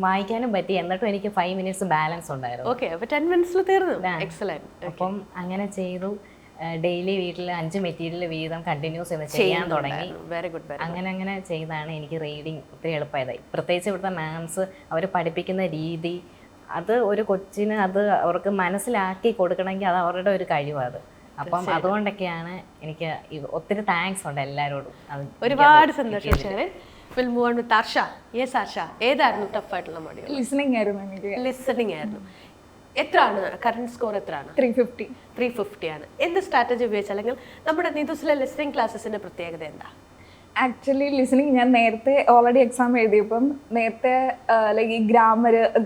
വായിക്കാനും പറ്റി. എന്നിട്ടും എനിക്ക് 5 minutes ബാലൻസ് ഉണ്ടായിരുന്നു. അപ്പം അങ്ങനെ ചെയ്തു. ഡെയിലി വീട്ടിൽ 5 മെറ്റീരിയൽ വീതം കണ്ടിന്യൂസ് ചെയ്യാൻ തുടങ്ങി. അങ്ങനെ ചെയ്താണ് എനിക്ക് റീഡിങ് ഒത്തിരി എളുപ്പമായത്. പ്രത്യേകിച്ച് ഇവിടുത്തെ മാംസ് അവർ പഠിപ്പിക്കുന്ന രീതി, അത് ഒരു കൊച്ചിന് അത് അവർക്ക് മനസ്സിലാക്കി കൊടുക്കണമെങ്കിൽ അത് അവരുടെ ഒരു കഴിവാണ്. അപ്പം അതുകൊണ്ടൊക്കെയാണ് എനിക്ക് ഒത്തിരി താങ്ക്സ് ഉണ്ട് എല്ലാവരോടും. ഒരുപാട് സന്തോഷം. ഏതായിരുന്നു ടഫ് ആയിട്ടുള്ള മൊഡ്യൂൾ? ലിസണിംഗ് ആയിരുന്നു എനിക്ക്. ലിസണിംഗ് ആയിരുന്നു. എത്രയാണ് കറന്റ് സ്കോർ? എത്രയാണ്? 350 ആണ്. എന്ത് സ്ട്രാറ്റജി ഉപയോഗിച്ച്, അല്ലെങ്കിൽ നമ്മുടെ നീതുസിലെ ലിസണിംഗ് ക്ലാസ്സസിന്റെ പ്രത്യേകത എന്താ? ആക്ച്വലി ലിസണിങ് ഞാൻ നേരത്തെ ഓൾറെഡി എക്സാം എഴുതിയപ്പം നേരത്തെ ലൈക്ക് ഈ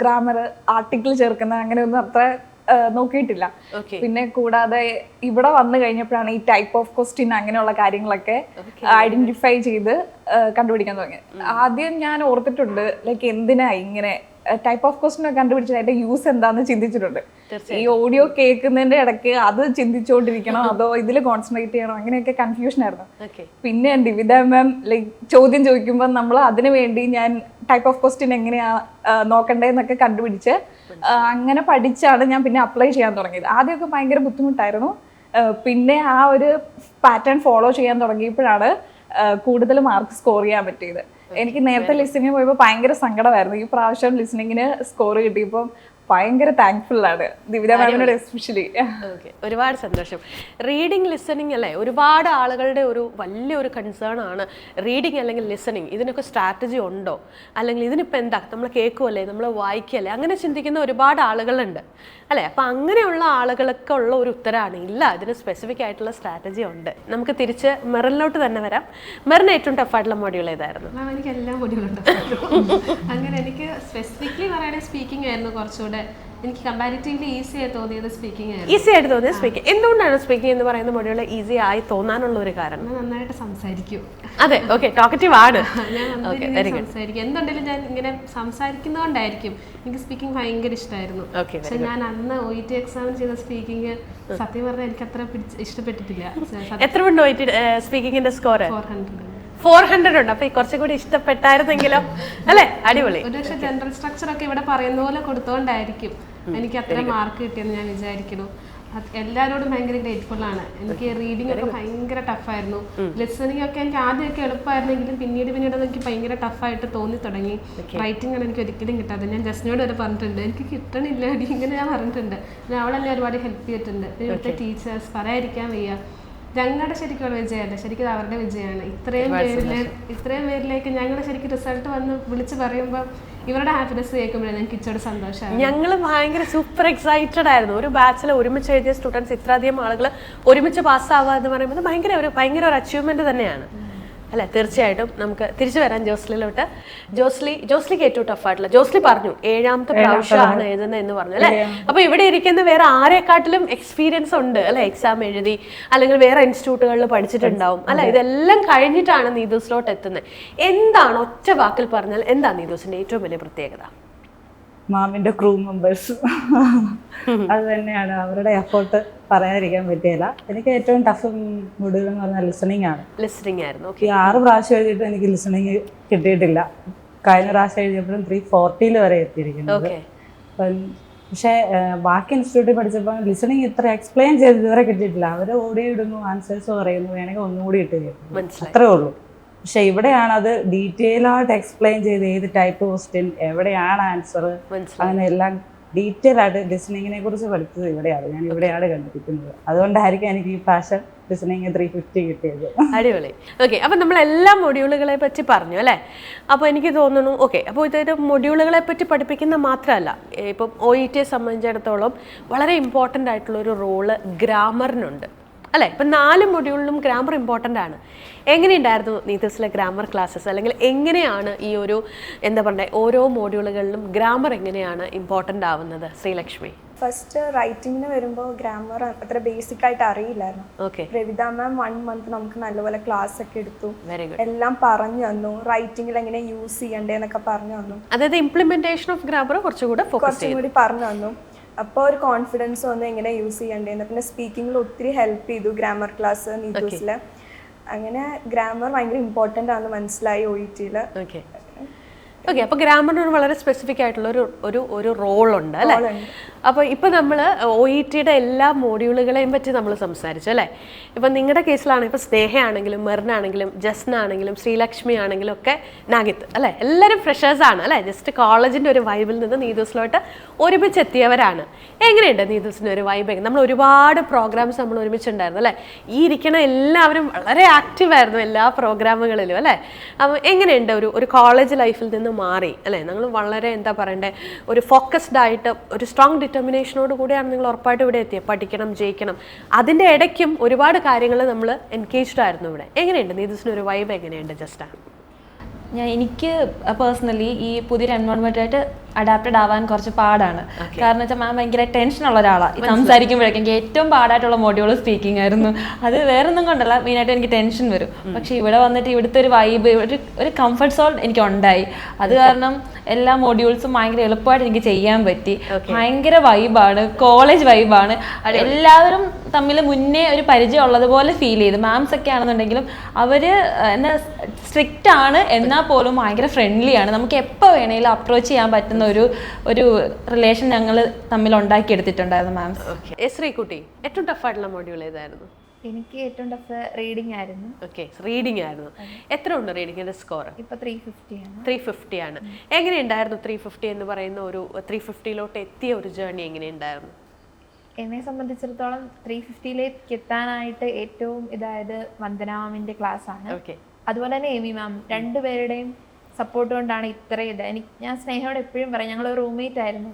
ഗ്രാമർ ആർട്ടിക്കിൾ ചേർക്കുന്ന അങ്ങനെയൊന്നും അത്ര നോക്കിയിട്ടില്ല. പിന്നെ കൂടാതെ ഇവിടെ വന്നു കഴിഞ്ഞപ്പോഴാണ് ഈ ടൈപ്പ് ഓഫ് ക്വസ്റ്റ്യൻ അങ്ങനെയുള്ള കാര്യങ്ങളൊക്കെ ഐഡന്റിഫൈ ചെയ്ത് കണ്ടുപിടിക്കാൻ തുടങ്ങിയത്. ആദ്യം ഞാൻ ഓർത്തിട്ടുണ്ട് ലൈക്ക് എന്തിനാ ഇങ്ങനെ ടൈപ്പ് ഓഫ് ക്വസ്റ്റ്യൻ കണ്ടുപിടിച്ചത്, അതിന്റെ യൂസ് എന്താണെന്ന് ചിന്തിച്ചിട്ടുണ്ട്. ഈ ഓഡിയോ കേൾക്കുന്നതിന്റെ ഇടയ്ക്ക് അത് ചിന്തിച്ചുകൊണ്ടിരിക്കണോ അതോ ഇതിൽ കോൺസെൻട്രേറ്റ് ചെയ്യണോ, അങ്ങനെയൊക്കെ കൺഫ്യൂഷൻ ആയിരുന്നു. പിന്നെ നിവിത മാം ലൈക്ക് ചോദ്യം ചോദിക്കുമ്പോൾ നമ്മൾ അതിനു വേണ്ടി ഞാൻ ടൈപ്പ് ഓഫ് ക്വസ്റ്റ്യൻ എങ്ങനെയാ നോക്കണ്ടേന്നൊക്കെ കണ്ടുപിടിച്ച് അങ്ങനെ പഠിച്ചാണ് ഞാൻ പിന്നെ അപ്ലൈ ചെയ്യാൻ തുടങ്ങിയത്. ആദ്യമൊക്കെ ഭയങ്കര ബുദ്ധിമുട്ടായിരുന്നു. പിന്നെ ആ ഒരു പാറ്റേൺ ഫോളോ ചെയ്യാൻ തുടങ്ങിയപ്പോഴാണ് കൂടുതൽ മാർക്ക് സ്കോർ ചെയ്യാൻ പറ്റിയത്. എനിക്ക് നേരത്തെ ലിസണിങ് പോയപ്പോൾ ഭയങ്കര സങ്കടമായിരുന്നു. ഈ പ്രാവശ്യം ലിസണിങ്ങിന് സ്കോർ കിട്ടിയപ്പോൾ ഭയങ്കര താങ്ക്ഫുൾ ആണ് ദിവിത മാമിനോട് എസ്പെഷ്യലി. ഒരുപാട് സന്തോഷം. റീഡിങ് ലിസണിങ് അല്ലേ, ഒരുപാട് ആളുകളുടെ ഒരു വലിയൊരു കൺസേൺ ആണ് റീഡിങ് അല്ലെങ്കിൽ ലിസണിങ്. ഇതിനൊക്കെ സ്ട്രാറ്റജി ഉണ്ടോ, അല്ലെങ്കിൽ ഇതിനിപ്പോൾ എന്താ, നമ്മൾ കേൾക്കുമല്ലേ, നമ്മൾ വായിക്കല്ലേ, അങ്ങനെ ചിന്തിക്കുന്ന ഒരുപാട് ആളുകളുണ്ട് അല്ലേ. അപ്പം അങ്ങനെയുള്ള ആളുകൾക്ക് ഉള്ള ഒരു ഉത്തരമാണ് ഇല്ല, ഇതിന് സ്പെസിഫിക് ആയിട്ടുള്ള സ്ട്രാറ്റജി ഉണ്ട്. നമുക്ക് തിരിച്ച് മെറിനിലോട്ട് തന്നെ വരാം. മെറിന് ഏറ്റവും ടഫായിട്ടുള്ള മൊഡ്യൂൾ ഏതായിരുന്നു? എനിക്ക് എല്ലാ മൊഡ്യൂളും അങ്ങനെ എനിക്ക് സ്പെസിഫിക്കലി പറയുകയാണെങ്കിൽ സ്പീക്കിംഗ് ആയിരുന്നു കുറച്ചുകൂടെ എനിക്ക് കമ്പാരിറ്റീവ്ലി ഈസി ആയി തോന്നിയത്. സ്പീക്കിംഗ് ആയിരുന്നു ഈസി ആയിട്ട് തോന്നിയത് സ്പീക്കിംഗ്. എന്തുകൊണ്ടാണ് സ്പീക്കിംഗ് എന്ന് പറയുന്ന മൊഡ്യൂൾ ഈസി ആയി തോന്നാനുള്ള ഒരു കാരണം? ഞാൻ നന്നായിട്ട് സംസാരിക്കും. അതെ, ഓക്കെ, ടോക്കറ്റീവ് ആണ്. ഞാൻ സംസാരിക്കും. എന്തുണ്ടെങ്കിലും ഞാൻ ഇങ്ങനെ സംസാരിക്കുന്നതുകൊണ്ടായിരിക്കും എനിക്ക് സ്പീക്കിംഗ് ഭയങ്കര ഇഷ്ടമായിരുന്നു. പക്ഷെ ഞാൻ അന്ന് OET എക്സാം ചെയ്ത സ്പീക്കിംഗ് സത്യം പറഞ്ഞാൽ എനിക്ക് അത്ര ഇഷ്ടപ്പെട്ടിട്ടില്ല. എത്ര ഉണ്ട് OET സ്പീക്കിംഗിന്റെ സ്കോർ? 400 ഉണ്ട്. അപ്പൊ കുറച്ചും കൂടി ഇഷ്ടപ്പെട്ടായിരുന്നെങ്കിലോ അല്ലെ? അടിപൊളി. ഒരുപക്ഷെ ജനറൽ സ്ട്രക്ചർ ഒക്കെ ഇവിടെ പറയുന്ന പോലെ കൊടുത്തോണ്ടായിരിക്കും എനിക്ക് അത്ര മാർക്ക് കിട്ടിയെന്ന് ഞാൻ വിചാരിക്കുന്നു. എല്ലാവരോടും ഭയങ്കര ഗ്രേറ്റ്ഫുൾ ആണ്. എനിക്ക് റീഡിംഗ് ഒക്കെ ഭയങ്കര ടഫായിരുന്നു. ലിസണിങ് ഒക്കെ എനിക്ക് ആദ്യമൊക്കെ എളുപ്പമായിരുന്നെങ്കിലും പിന്നീട് എനിക്ക് ഭയങ്കര ടഫായിട്ട് തോന്നി തുടങ്ങി. റൈറ്റിംഗ് ആണ് എനിക്ക് ഒരിക്കലും കിട്ടാതെ. ഞാൻ ജസ്റ്റിനോട് വരെ പറഞ്ഞിട്ടുണ്ട് എനിക്ക് കിട്ടണില്ല ഇങ്ങനെ ഞാൻ പറഞ്ഞിട്ടുണ്ട്. അവളെന്നെ ഒരുപാട് ഹെൽപ്പ് ചെയ്തിട്ടുണ്ട്. ഇവിടുത്തെ ടീച്ചേഴ്സ് പറയാതിരിക്കാൻ വയ്യ. ഞങ്ങളുടെ ശരിക്കുള്ള വിജയമല്ല, ശരിക്കും അവരുടെ വിജയമാണ്. ഇത്രയും പേരിലേക്ക് ഞങ്ങൾ ശരിക്കും റിസൾട്ട് വന്ന് വിളിച്ച് പറയുമ്പോൾ ഇവരുടെ ഹാപ്പിനെസ് കേൾക്കുമ്പോഴേ ഞങ്ങൾക്ക് ഇച്ചോട് സന്തോഷമാണ്. ഞങ്ങൾ ഭയങ്കര സൂപ്പർ എക്സൈറ്റഡ് ആയിരുന്നു. ഒരു ബാച്ചിൽ ഒരുമിച്ച് എഴുതിയ സ്റ്റുഡൻസ് ഇത്രയധികം ആളുകൾ ഒരുമിച്ച് പാസ്സാവുക എന്ന് പറയുന്നത് ഭയങ്കര ഒരു അച്ചീവ്മെന്റ് തന്നെയാണ് അല്ലെ. തീർച്ചയായിട്ടും നമുക്ക് തിരിച്ചു വരാം ജോസ്ലിയിലോട്ട്. ജോസ്ലിക്ക് ഏറ്റവും ടഫായിട്ടുള്ള, ജോസ്ലി പറഞ്ഞു 7ാമത്തെ പ്രാവശ്യമാണ് എഴുതുന്നത് എന്ന് പറഞ്ഞു അല്ലെ. അപ്പൊ ഇവിടെ ഇരിക്കുന്ന വേറെ ആരെക്കാട്ടിലും എക്സ്പീരിയൻസ് ഉണ്ട് അല്ലെ, എക്സാം എഴുതി അല്ലെങ്കിൽ വേറെ ഇൻസ്റ്റിറ്റ്യൂട്ടുകളിൽ പഠിച്ചിട്ടുണ്ടാവും അല്ലെ. ഇതെല്ലാം കഴിഞ്ഞിട്ടാണ് നീതൂസിലോട്ട് എത്തുന്നത്. എന്താണ്, ഒറ്റ വാക്കിൽ പറഞ്ഞാൽ എന്താ നീതൂസിന്റെ ഏറ്റവും വലിയ പ്രത്യേകത? മാമിന്റെ ക്രൂ മെമ്പേഴ്സ് അത് തന്നെയാണ്. അവരുടെ എഫേർട്ട് പറയാതിരിക്കാൻ പറ്റിയില്ല. എനിക്ക് ഏറ്റവും ടഫ് മൊഡ്യൂൾ എന്ന് പറഞ്ഞാൽ ലിസണിങ് ആണ്. ലിസണിങ് ആയിരുന്നു. ഈ 6 പ്രാവശ്യം എഴുതിയിട്ട് എനിക്ക് ലിസണിങ് കിട്ടിയിട്ടില്ല. കഴിഞ്ഞ പ്രാവശ്യം എഴുതിയപ്പോഴും 340 വരെ എത്തിയിരിക്കുന്നത്. പക്ഷേ ബാക്കി ഇൻസ്റ്റിറ്റ്യൂട്ടിൽ പഠിച്ചപ്പോൾ ലിസണിങ് ഇത്ര എക്സ്പ്ലെയിൻ ചെയ്ത് ഇതുവരെ കിട്ടിയിട്ടില്ല. അവർ ഓഡിയോ ഇടുന്നു, ആൻസേഴ്സ് പറയുന്നു, വേണമെങ്കിൽ ഒന്നുകൂടി ഇട്ട് തരും, അത്രേ ഉള്ളൂ. പക്ഷെ ഇവിടെയാണ് അത് ഡീറ്റെയിൽ ആയിട്ട് എക്സ്പ്ലെയിൻ ചെയ്ത് ഏത് ടൈപ്പ് ക്വസ്റ്റ്യൻ, എവിടെയാണ് ആൻസർ, അങ്ങനെ എല്ലാം ഡീറ്റെയിൽ ആയിട്ട് ലിസണിങ്ങിനെ കുറിച്ച് പഠിച്ചത് ഇവിടെയാണ്. ഞാൻ ഇവിടെയാണ് കണ്ടിരിക്കുന്നത്. അതുകൊണ്ടായിരിക്കും എനിക്ക് ഈ പ്രാവശ്യം ലിസണിങ് 350 കിട്ടിയത്. അടിപൊളി. ഓക്കെ, അപ്പം നമ്മൾ എല്ലാ മൊഡ്യൂളുകളെ പറ്റി പറഞ്ഞു അല്ലേ. അപ്പോൾ എനിക്ക് തോന്നുന്നു ഓക്കെ, അപ്പോൾ ഇതൊരു മൊഡ്യൂളുകളെ പറ്റി പഠിപ്പിക്കുന്ന മാത്രമല്ല, ഇപ്പം OET സംബന്ധിച്ചിടത്തോളം വളരെ ഇമ്പോർട്ടൻ്റ് ആയിട്ടുള്ളൊരു റോള് ഗ്രാമറിനുണ്ട് അല്ലേ? ഇപ്പം 4 മൊഡ്യൂളിലും ഗ്രാമർ ഇമ്പോർട്ടൻ്റ് ആണ്. എങ്ങനെയുണ്ടായിരുന്നു നീതൂസിലെ ഗ്രാമർ ക്ലാസ്സസ്? അല്ലെങ്കിൽ എങ്ങനെയാണ് ഈ ഒരു എന്താ പറയുക ഓരോ മോഡ്യൂളുകളിലും ഗ്രാമർ എങ്ങനെയാണ് ഇമ്പോർട്ടൻ്റ് ആവുന്നത് ശ്രീലക്ഷ്മി? ഫസ്റ്റ് റൈറ്റിങ്ങിന് വരുമ്പോൾ ഗ്രാമർ അത്ര ബേസിക് ആയിട്ട് അറിയില്ലായിരുന്നു. രവിത മാം 1 month നമുക്ക് നല്ലപോലെ ക്ലാസ് ഒക്കെ എടുത്തു, എല്ലാം പറഞ്ഞു തന്നു, റൈറ്റിംഗിൽ എങ്ങനെ യൂസ് ചെയ്യണ്ടേന്നൊക്കെ പറഞ്ഞു തന്നു. അതായത് ഇംപ്ലിമെന്റേഷൻ ഓഫ് ഗ്രാമർ കുറച്ചും കൂടി പറഞ്ഞു തന്നു. അപ്പോൾ ഒരു കോൺഫിഡൻസ് വന്നു എങ്ങനെ യൂസ് ചെയ്യണ്ടേന്ന്. പിന്നെ സ്പീക്കിങ്ങിൽ ഒത്തിരി ഹെൽപ്പ് ചെയ്തു ഗ്രാമർ ക്ലാസ് നീതൂസിൽ. അങ്ങനെ ഗ്രാമർ ഭയങ്കര ഇമ്പോർട്ടൻ്റ് ആണെന്ന് മനസ്സിലായി OET-ൽ. ഓക്കെ, അപ്പോൾ ഗ്രാമറിന് വളരെ സ്പെസിഫിക് ആയിട്ടുള്ള ഒരു റോളുണ്ട് അല്ലേ? അപ്പോൾ ഇപ്പോൾ നമ്മൾ OET-യുടെ എല്ലാ മോഡ്യൂളുകളെയും പറ്റി നമ്മൾ സംസാരിച്ചു അല്ലേ? ഇപ്പം നിങ്ങളുടെ കേസിലാണ് ഇപ്പോൾ സ്നേഹയാണെങ്കിലും മെറിനാണെങ്കിലും ജസ്ന ആണെങ്കിലും ശ്രീലക്ഷ്മി ആണെങ്കിലും ഒക്കെ നാഗിത്ത് അല്ലേ? എല്ലാവരും ഫ്രഷേഴ്സാണ് അല്ലേ? ജസ്റ്റ് കോളേജിൻ്റെ ഒരു വൈബിൽ നിന്ന് നീതൂസിലോട്ട് ഒരുമിച്ചെത്തിയവരാണ്. എങ്ങനെയുണ്ട് നീതൂസിൻ്റെ ഒരു വൈബ്? നമ്മൾ ഒരുപാട് പ്രോഗ്രാംസ് നമ്മൾ ഒരുമിച്ചുണ്ടായിരുന്നു അല്ലേ? ഈ ഇരിക്കണ എല്ലാവരും വളരെ ആക്റ്റീവായിരുന്നു എല്ലാ പ്രോഗ്രാമുകളിലും അല്ലേ? അപ്പോൾ എങ്ങനെയുണ്ട് ഒരു കോളേജ് ലൈഫിൽ നിന്ന് മാറി അല്ലേ? നിങ്ങൾ വളരെ എന്താ പറയണ്ടേ ഒരു ഫോക്കസ്ഡ് ആയിട്ട് ഒരു സ്ട്രോങ് ഡിറ്റർമിനേഷനോട് കൂടിയാണ് നിങ്ങൾ ഉറപ്പായിട്ട് ഇവിടെ എത്തിയത്. പഠിക്കണം, ജയിക്കണം. അതിൻ്റെ ഇടയ്ക്കും ഒരുപാട് കാര്യങ്ങൾ നമ്മൾ എൻഗേജ്ഡ് ആയിരുന്നു ഇവിടെ. എങ്ങനെയുണ്ട് നീതൂസിന് ഒരു വൈബ് എങ്ങനെയുണ്ട് ജസ്റ്റ്? എനിക്ക് പേഴ്സണലി ഈ പുതിയൊരു എൻവയോൺമെൻറ്റായിട്ട് അഡാപ്റ്റഡ് ആവാൻ കുറച്ച് പാടാണ്. കാരണം വെച്ചാൽ മാം ഭയങ്കര ടെൻഷനുള്ള ഒരാളാണ്. സംസാരിക്കുമ്പോഴേക്കും എനിക്ക് ഏറ്റവും പാടായിട്ടുള്ള മോഡ്യൂൾ സ്പീക്കിംഗ് ആയിരുന്നു. അത് വേറൊന്നും കൊണ്ടല്ല, മെയിനായിട്ട് എനിക്ക് ടെൻഷൻ വരും. പക്ഷേ ഇവിടെ വന്നിട്ട് ഇവിടുത്തെ ഒരു വൈബ്, ഒരു കംഫർട്ട് സോൺ എനിക്ക് ഉണ്ടായി. അത് കാരണം എല്ലാ മോഡ്യൂൾസും ഭയങ്കര എളുപ്പമായിട്ട് എനിക്ക് ചെയ്യാൻ പറ്റി. ഭയങ്കര വൈബാണ്, കോളേജ് വൈബാണ്. എല്ലാവരും തമ്മിൽ മുന്നേ ഒരു പരിചയം ഉള്ളതുപോലെ ഫീൽ ചെയ്തു. മാംസ് ഒക്കെ ആണെന്നുണ്ടെങ്കിലും അവർ എന്താ സ്ട്രിക്റ്റ് ആണ്, എന്നാൽ പോലും ഭയങ്കര ഫ്രണ്ട്ലി ആണ്. നമുക്ക് എപ്പോൾ വേണമെങ്കിലും അപ്രോച്ച് ചെയ്യാൻ പറ്റുന്ന ഒരു റിലേഷൻ ഞങ്ങൾ തമ്മിൽ ഉണ്ടാക്കിയെടുത്തിട്ടുണ്ടായിരുന്നു മാം. ശ്രീകുട്ടി, ഏറ്റവും ടഫായിട്ടുള്ള മോഡ്യൂൾ ഏതായിരുന്നു? എനിക്ക് ഏറ്റവും ടഫ് റീഡിംഗ് ആയിരുന്നു. ഓക്കെ, റീഡിംഗ് ആയിരുന്നു. എത്ര ഉണ്ട് റീഡിങ്ങിന്റെ സ്കോർ? ഇപ്പോൾ 350 ആണ്. 350 ആണ്. എങ്ങനെയുണ്ടായിരുന്നു 350 എന്ന് പറയുന്ന ഒരു 350-ലോട്ട് എത്തിയ ഒരു ജേർണി എങ്ങനെയുണ്ടായിരുന്നു? എന്നെ സംബന്ധിച്ചിടത്തോളം 350-ലേക്ക് എത്താനായിട്ട് ഏറ്റവും ഇതായത് വന്ദന മാമിൻ്റെ ക്ലാസ്സാണ്. അതുപോലെ തന്നെ എമി മാം, രണ്ടുപേരുടെയും സപ്പോർട്ട് കൊണ്ടാണ് ഇത്രയും ഞാൻ സ്നേഹയോട് എപ്പോഴും പറയും, ഞങ്ങൾ റൂംമേറ്റ് ആയിരുന്നു,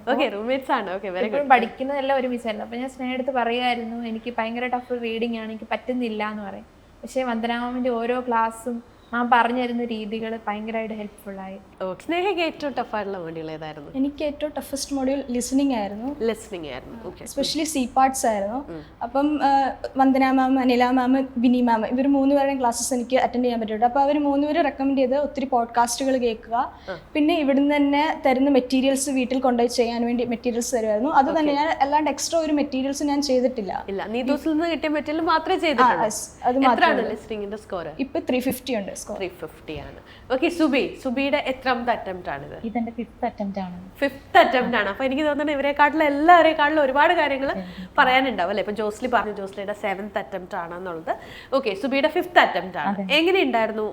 എപ്പോഴും പഠിക്കുന്നതെല്ലാം ഒരുമിച്ചായിരുന്നു. അപ്പോൾ ഞാൻ സ്നേഹയെടുത്ത് പറയുമായിരുന്നു എനിക്ക് ഭയങ്കര ടഫ് റീഡിംഗ് ആണ്, എനിക്ക് പറ്റുന്നില്ല എന്ന് പറയും. പക്ഷേ വന്ദന മാമിൻ്റെ ഓരോ ക്ലാസ്സും മാം പറഞ്ഞു തരുന്ന രീതികൾ ഭയങ്കരമായിട്ട് ഹെൽപ്ഫുള്ളായി. സ്നേഹയ്ക്ക് ഏറ്റവും ടഫായിട്ടുള്ള മോഡ്യൂൾ ഏതായിരുന്നു? എനിക്ക് ഏറ്റവും ടഫസ്റ്റ് മോഡ്യൂൾ ലിസണിങ് ആയിരുന്നു. എസ്പെഷ്യലി സി പാർട്സ് ആയിരുന്നു. അപ്പം വന്ദന മാം, അനില മാം, വിനി മാം, ഇവർ 3 പേരുടെയും ക്ലാസ്സസ് എനിക്ക് അറ്റൻഡ് ചെയ്യാൻ പറ്റുന്നുണ്ട്. അപ്പോൾ അവർ 3 പേരും റെക്കമെൻഡ് ചെയ്ത് ഒത്തിരി പോഡ്കാസ്റ്റുകൾ കേൾക്കുക, പിന്നെ ഇവിടുന്ന് തന്നെ തരുന്ന മെറ്റീരിയൽസ് വീട്ടിൽ കൊണ്ടുപോയി ചെയ്യാൻ വേണ്ടി മെറ്റീരിയൽസ് തരുമായിരുന്നു. അത് തന്നെ ഞാൻ അല്ലാണ്ട് എക്സ്ട്രാ ഒരു മെറ്റീരിയൽസ് ഞാൻ ചെയ്തിട്ടില്ല. ഇപ്പൊ 350 ഉണ്ട്. 350 ആണ്. ഓക്കെ, സുബിയുടെ എത്രാമത്തെ അറ്റംപ്റ്റ് ആണിത്? ഇതെന്റെ 5th attempt ആണ്. 5th attempt ആണ്. അപ്പൊ എനിക്ക് തോന്നുന്നു ഇവരെക്കാട്ടിലും എല്ലാവരെക്കാട്ടിലും ഒരുപാട് കാര്യങ്ങൾ പറയാനുണ്ടാവും അല്ലെ? ഇപ്പൊ ജോസ്ലി പറഞ്ഞു ജോസ്ലിയുടെ 7th attempt ആണെന്നുള്ളത്. ഓക്കെ, സുബിയുടെ 5th attempt ആണ്. എങ്ങനെയുണ്ടായിരുന്നു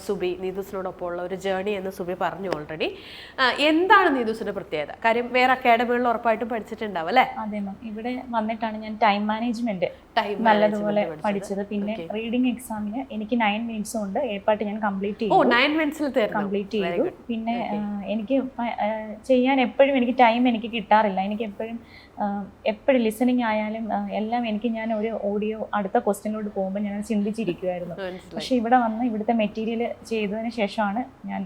സുബി നീതൂസിനോടൊപ്പം ഉള്ള ഒരു ജേർണി എന്ന് സുബി പറഞ്ഞു ഓൾറെഡി. എന്താണ് നീതൂസിന്റെ പ്രത്യേകത? കാര്യം വേറെ അക്കാഡമികളിൽ ഉറപ്പായിട്ടും പഠിച്ചിട്ടുണ്ടാവും അല്ലെ? അതെ മാം, ഇവിടെ വന്നിട്ടാണ് ഞാൻ ടൈം മാനേജ്മെന്റ് നല്ലതുപോലെ പഠിച്ചത്. പിന്നെ റീഡിംഗ് എക്സാമിന് എനിക്ക് 9 minutes കൊണ്ട് ഏർപ്പാട്ട് ഞാൻ കംപ്ലീറ്റ് ചെയ്തു. പിന്നെ എനിക്ക് ചെയ്യാൻ എപ്പോഴും എനിക്ക് ടൈം എനിക്ക് കിട്ടാറില്ല. എനിക്ക് എപ്പോഴും ലിസണിങ് ആയാലും എല്ലാം ഞാൻ ഒരു ഓഡിയോ അടുത്ത ക്വസ്റ്റ്യനിലോട്ട് പോകുമ്പോൾ ഞാൻ ചിന്തിച്ചിരിക്കുമായിരുന്നു. പക്ഷെ ഇവിടെ വന്ന് ഇവിടുത്തെ മെറ്റീരിയൽ ചെയ്തതിന് ശേഷമാണ് ഞാൻ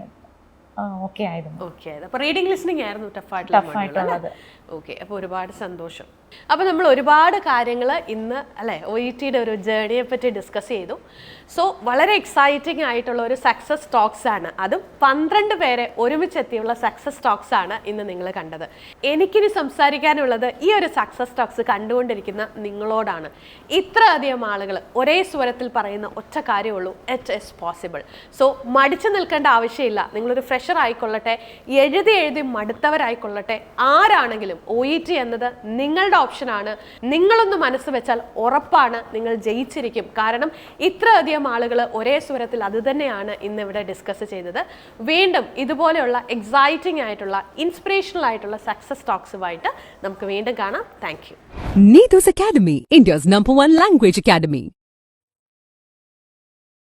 ഓക്കെ ആയിരുന്നു. അപ്പോൾ റീഡിംഗ് ലിസണിംഗ് ആയിരുന്നു ടഫായിട്ടുള്ളത്. ഓക്കെ, അപ്പോൾ ഒരുപാട് സന്തോഷം. അപ്പോൾ നമ്മൾ ഒരുപാട് കാര്യങ്ങൾ ഇന്ന് അല്ലേ OET-യുടെ ഒരു ജേർണിയെ പറ്റി ഡിസ്കസ് ചെയ്തു. സോ വളരെ എക്സൈറ്റിംഗ് ആയിട്ടുള്ള ഒരു സക്സസ് ടോക്സ് ആണ്, അതും 12 പേരെ ഒരുമിച്ചെത്തിയുള്ള സക്സസ് ടോക്സ് ആണ് ഇന്ന് നിങ്ങൾ കണ്ടത്. എനിക്കിനി സംസാരിക്കാനുള്ളത് ഈ ഒരു സക്സസ് ടോക്സ് കണ്ടുകൊണ്ടിരിക്കുന്ന നിങ്ങളോടാണ്. ഇത്രയധികം ആളുകൾ ഒരേ സ്വരത്തിൽ പറയുന്ന ഒറ്റ കാര്യമുള്ളൂ, ഇറ്റ് ഈസ് പോസിബിൾ. സോ മടിച്ചു നിൽക്കേണ്ട ആവശ്യമില്ല. നിങ്ങളൊരു ഫ്രഷർ ആയിക്കൊള്ളട്ടെ, എഴുതി മടുത്തവരായിക്കൊള്ളട്ടെ, ആരാണെങ്കിലും OET എന്നത് നിങ്ങളുടെ ഓപ്ഷനാണ്. നിങ്ങളൊന്ന് മനസ്സ് വെച്ചാൽ ഉറപ്പാണ് നിങ്ങൾ ജയിച്ചിരിക്കും. കാരണം ഇത്രയധികം ആളുകൾ ഒരേ സ്വരത്തിൽ അത് തന്നെയാണ് ഇന്നിവിടെ ഡിസ്കസ് ചെയ്തത്. വീണ്ടും ഇതുപോലെയുള്ള എക്സൈറ്റിംഗ് ആയിട്ടുള്ള ഇൻസ്പിറേഷണൽ ആയിട്ടുള്ള സക്സസ് ടോക്സുമായിട്ട് നമുക്ക് വീണ്ടും കാണാം. Thank you. Needus Academy, India's #1 language academy.